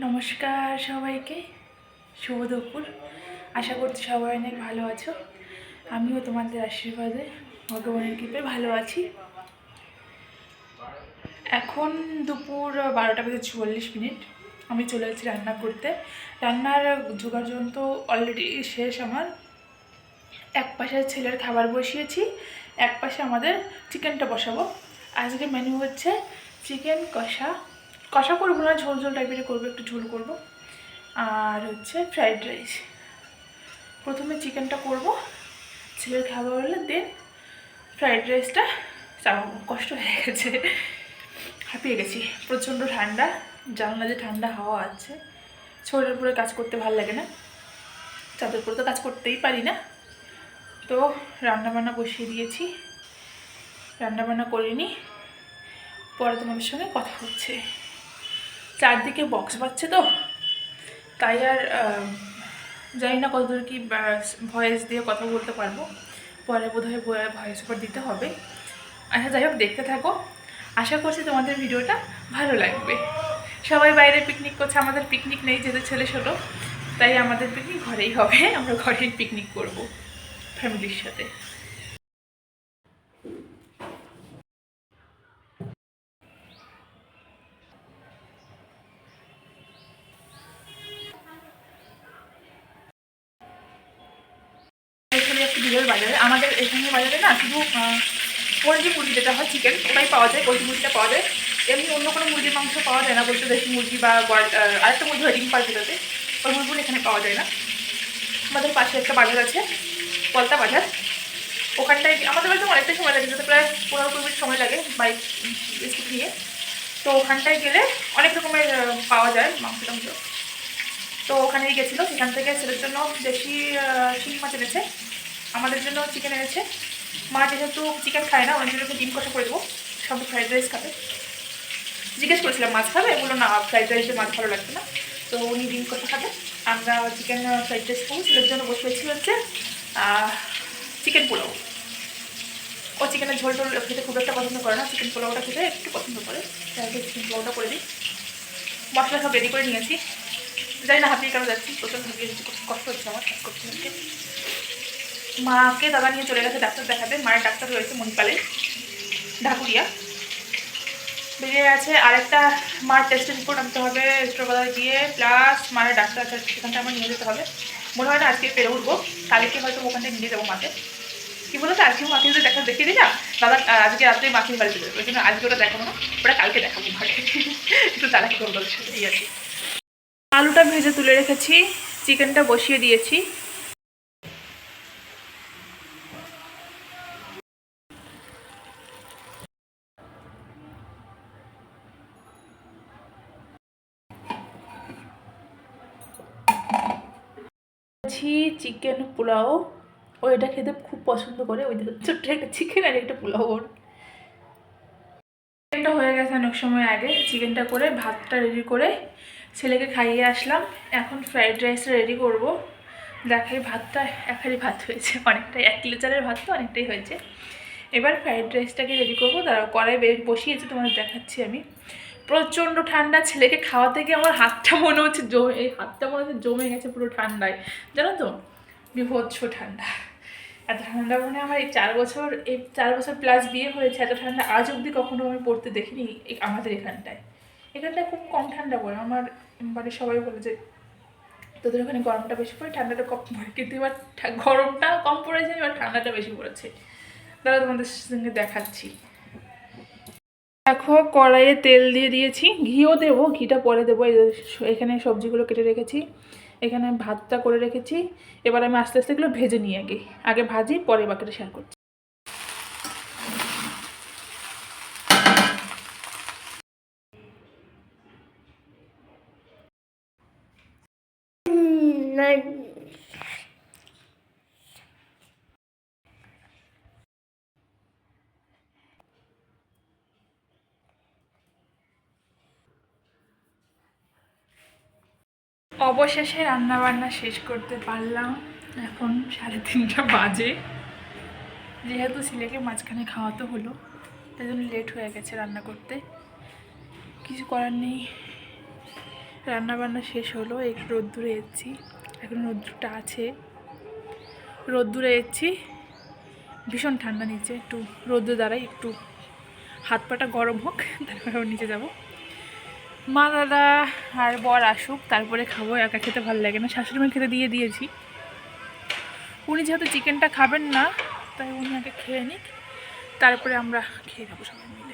নমস্কার সবাইকে, শুভ দুপুর। আশা করছি সবাই অনেক ভালো আছো। আমিও তোমাদের আশীর্বাদে ভগবানের কৃপায় ভালো আছি। এখন দুপুর 12:40। আমি চলে যাচ্ছি রান্না করতে। রান্নার জোগাড় যন্ত্র অলরেডি শেষ আমার। এক পাশে ছেলের খাবার বসিয়েছি, এক পাশে আমাদের চিকেনটা বসাবো। আজকে মেনু হচ্ছে চিকেন কষা। কষা করবো না, ঝোল ঝোল টাইপের করবো, একটু ঝোল করবো। আর হচ্ছে ফ্রাইড রাইস। প্রথমে চিকেনটা করব, ছেলের খাবার হলে দেন ফ্রাইড রাইসটা চাপাবো। কষ্ট হয়ে গেছে, হাঁপিয়ে গেছি। প্রচণ্ড ঠান্ডা, জানলা যে ঠান্ডা হাওয়া আছে, ছোটোর উপরে কাজ করতে ভালো লাগে না, চাঁদের উপরে তো কাজ করতেই পারি না। তো রান্নাবান্না বসিয়ে দিয়েছি, রান্নাবান্না করিনি, পরে তোমাদের সঙ্গে কথা হচ্ছে। চারদিকে বক্স বাজছে তো, তাই আর জানি না কতদূর কি ভয়েস দিয়ে কথা বলতে পারবো। পরে বোধহয় ভয়েস ওভার দিতে হবে। আচ্ছা, যাই হোক, দেখতে থাকো। আশা করছি তোমাদের ভিডিওটা ভালো লাগবে। সবাই বাইরে পিকনিক করছে, আমাদের পিকনিক নেই, যেহেতু ছেলে ছোটো, তাই আমাদের পিকনিক ঘরেই হবে। আমরা ঘরেই পিকনিক করব ফ্যামিলির সাথে। একটু দূরের বাজারে, আমাদের এখানে বাজারে না শুধু পোলট্রি মুরগি যেটা হয় চিকেন, ওটাই পাওয়া যায়, পোলট্রি মুরগিটা পাওয়া যায়। এমনি অন্য কোনো মুরগির মাংস পাওয়া যায় না, বলতে দেশি মুরগি বা আরেকটা মুরগি হয় ডিম পাড় যেটাতে, ওই মুরগিগুলো এখানে পাওয়া যায় না। আমাদের পাশে একটা বাজার আছে, পলতা বাজার, ওখানটায় আমাদের বাড়িতে অনেকটাই সময় লাগে, যেতে প্রায় 15-20 মিনিট সময় লাগে বাইক স্কুটি নিয়ে। তো ওখানটায় গেলে অনেক রকমের পাওয়া যায় মাংস টাংস। তো ওখানেই গেছিলো, সেখান থেকে ছেলের জন্য দেশি শিঙি মাছ এনেছে, আমাদের জন্য চিকেন এনেছে। মা যেহেতু চিকেন খায় না, ওনার জন্য ডিম কষা করে দেবো, সব ফ্রাইড রাইস খাবে। জিজ্ঞেস করেছিলাম মাছ খাবে, বললো না, ফ্রাইড রাইসে মাছ ভালো লাগবে না, তো উনি ডিম কষা খাবে, আমরা চিকেন ফ্রাইড রাইস খাবো। ছেলের জন্য বসিয়েছি হচ্ছে চিকেন পোলাও। ও চিকেনের ঝোল টোল খেতে খুব একটা পছন্দ করে না, চিকেন পোলাওটা খেতে একটু পছন্দ করে, তাই চিকেন পোলাওটা করে দিই। মশলা সব রেডি করে নিয়েছি, জানি না হাতিয়ে কেন যাচ্ছি, প্রচণ্ড হাতিয়ে যাচ্ছি, খুব কষ্ট হচ্ছে আমার কাজ করতে হচ্ছে। মাকে দাদা নিয়ে চলে গেছে ডাক্তার দেখাতে, মায়ের ডাক্তার রয়েছে মণিপালে, ঢাকুরিয়া। বেরিয়ে আছে আরেকটা মার টেস্টের রিপোর্ট আনতে হবে হাসপাতালে গিয়ে, প্লাস মায়ের ডাক্তার আছে সেখানটা আমার নিয়ে যেতে হবে। মনে হয় না আজকে পেরে উঠবো, কালকে হয়তো ওখানটায় নিয়ে যাবো মাকে। কী বলতো, আজকেও মাকে যদি ডাক্তার দেখিয়ে দিই না, দাদা আজকে রাত্রে মাকে বাড়িতে যাবে, ওই জন্য আজকে ওটা দেখাবো না, ওটা কালকে দেখাবো মাকে। একটু চালাকি করবো এই আছে। আলুটা ভেজে তুলে রেখেছি, চিকেনটা বসিয়ে দিয়েছি। চিকেন পোলাও, ও এটা খেতে খুব পছন্দ করে, ওই ছোট্ট একটা চিকেন আর একটা পোলাও। ওর চিকেনটা হয়ে গেছে অনেক সময় আগে, চিকেনটা করে ভাতটা রেডি করে ছেলেকে খাইয়ে আসলাম। এখন ফ্রাইড রাইসটা রেডি করব। দেখাই, ভাতটা এক হাঁড়ি ভাত হয়েছে, অনেকটাই, 1 কিলো চালের ভাত তো অনেকটাই হয়েছে। এবার ফ্রাইড রাইসটাকে রেডি করবো, তারা কড়াই বসিয়েছে, তোমাদের দেখাচ্ছি আমি। প্রচণ্ড ঠান্ডা, ছেলেকে খাওয়াতে গিয়ে আমার হাতটা মনে হচ্ছে এই হাতটা মনে হচ্ছে জমে গেছে পুরো ঠান্ডায়, জানো তো, বিভৎস ঠান্ডা। এত ঠান্ডা মানে আমার এই 4 বছর প্লাস বিয়ে হয়েছে, এত ঠান্ডা আজ অবধি কখনো আমি পড়তে দেখিনি আমাদের এখানটায়। এখানটায় খুব কম ঠান্ডা পড়ে, আমার বাড়ির সবাই বলে যে তোদের ওখানে গরমটা বেশি পড়ে, ঠান্ডাটা কম পড়ে, কিন্তু এবার গরমটা কম পড়েছে, এবার ঠান্ডাটা বেশি পড়েছে। তাহলে তোমাদের সঙ্গে দেখাচ্ছি। দেখো, কড়াইয়ে তেল দিয়ে দিয়েছি, ঘিও দেবো, ঘিটা পরে দেবো। এখানে সবজিগুলো কেটে রেখেছি, এখানে ভাতটা করে রেখেছি। এবার আমি আস্তে আস্তে এগুলো ভেজে নিই, আগে ভাজি, পরে বাকিটা শেয়ার করছি। অবশেষে রান্নাবান্না শেষ করতে পারলাম। এখন 3:30 বাজে, যেহেতু ছেলেকে মাঝখানে খাওয়াতে হলো, তাই জন্য লেট হয়ে গেছে রান্না করতে, কিছু করার নেই। রান্না বান্না শেষ হলো, একটু রোদ্দুরে এসেছি, এখন রোদ্দুরটা আছে, রোদ্দুরে এসেছি, ভীষণ ঠান্ডা নিচে, একটু রোদ্দুর দাঁড়াই, একটু হাত পাটা গরম হোক তারপরে আবার নিচে যাব। মা দাদা আর বর আসুক তারপরে খাবো, একা খেতে ভালো লাগে না, শাশুড়ি মা খেতে দিয়ে দিয়েছি। উনি যেহেতু চিকেনটা খাবেন না তাই উনি আগে খেয়ে নিক, তারপরে আমরা খেয়ে নেবো সবাই মিলে।